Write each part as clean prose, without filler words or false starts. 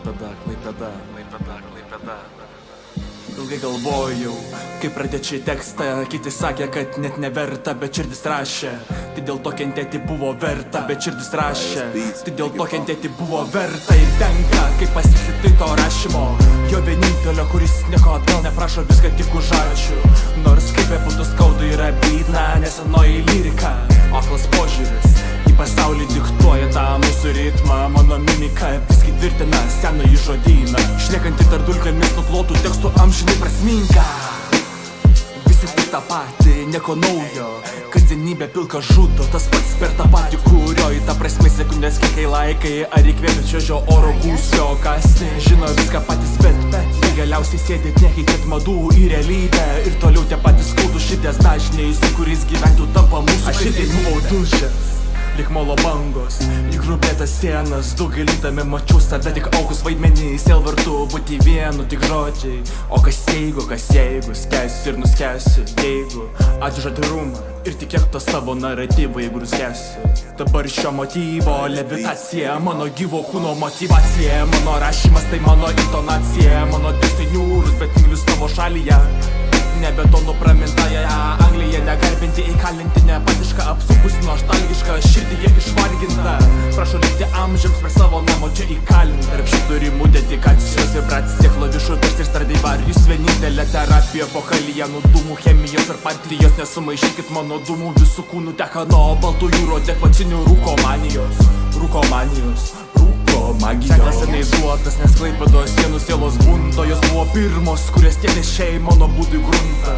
Klaipėda. Ilgai galvojau, kaip pradėt šį tekstą. Kiti sakė, kad net neverta, bet širdis rašė. Tai dėl to kentėti buvo verta, bet širdis rašė. Tai dėl to kentėti buvo verta ir tenka, kaip pasisiti to rašymo. Jo vienintelio, kuris nieko atgal neprašo, viską tik už ačiū. Nors kaip būtų skaudu yra bydna, nesenoji lyrika. Aklas požiūris į pasaulį diktuoja tą mūsų ritmą. Mano mimika visgi tvirtina senąjį žodyną. Šnekantį tarp dulkėmis nuklotų tekstų amžinai prasminga. Visi tik tą patį, nieko naujo. Kasdienybė pilka žudo, tas pats per tą patį kurio. Į tą prasme sekundės kiekai laikai, ar įkvėpit šviežio oro gūsio. Kas žino viską patys, bet galiausiai sėdėt nekeičiat madų į realybę. Ir toliau tie patys skaudų širdies dažniai, su kuriais gyventų tampa mūsų. Aš šitai buvau dušęs lyg molo bangos, į grubėtas sienas. Daugelytame mačiau save tik aukus vaidmenį. Sielvartu būti vienu tik žodžiai. O kas jeigu, skęsiu ir nuskęsiu. Jeigu atveža atvirumą ir tikėk to savo naratyvą, jeigu nuskęsiu. Dabar šio motyvo levitacija, mano gyvo kūno motivacija. Mano rašymas tai mano intonacija. Mano tekstai niūrus, bet mylius tavo šalyje. Ne betonu pramintąją Angliją, negarbinti, įkalinti, nepatiška, apsupusi, nostalgiška, širdyje išvarginta. Prašau likti amžiams prie savo namo čia įkalinta. Tarp šitų rimų dedikacijos vibracija, klavišų tarsi ir Stradivarius. Vienintelė terapija pokalyje nuo dūmų, chemijos ir partijos. Nesumaišykit mano dūmų, visų kūnų teka nuo baltų jūrų adekvacinių rūkomanijos. Ženklas seniai duotas, nes Klaipėdos sienų sielos bundo. Jos buvo pirmos, kurias tiekė šiai mano būdui gruntą.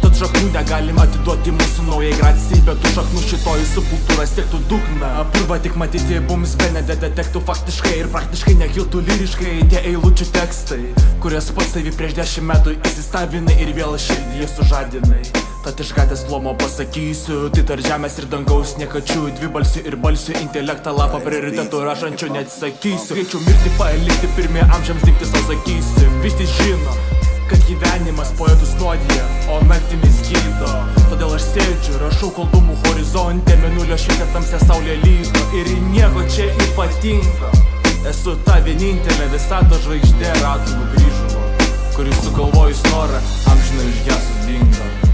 Tad šaknų negalim atiduoti mūsų naujai gracijai, bet tų šaknų šitoji subkultūra siektų dugną. Purva tik matyti bums benedė tektų faktiškai ir praktiškai nekiltų lyriškai tie eilučių tekstai, kurias pats savi prieš 10 metų įsistavinai ir vėl širdyje sužadinai. Tad iš gatvės plomo pasakysiu, tai tarp žemės ir dangaus niekačių. Dvibalsių ir balsių intelektą lapą prioritetų rašančių neatsisakysiu. Greičiau mirti palikti, pirmie amžiams dingti sau sakysiu. Visi žino, kad gyvenimas poetus nuodija, o naktimis gydo. Todėl aš sėdžiu, rašau kol dūmų horizonte, mėnulio šviesa tamsia saulė lydo. Ir nieko čia ypatingo, esu ta vienintelė visatos žvaigždė ratų grįžulo, kuris sugalvojus norą amžinai iš ją susdingo.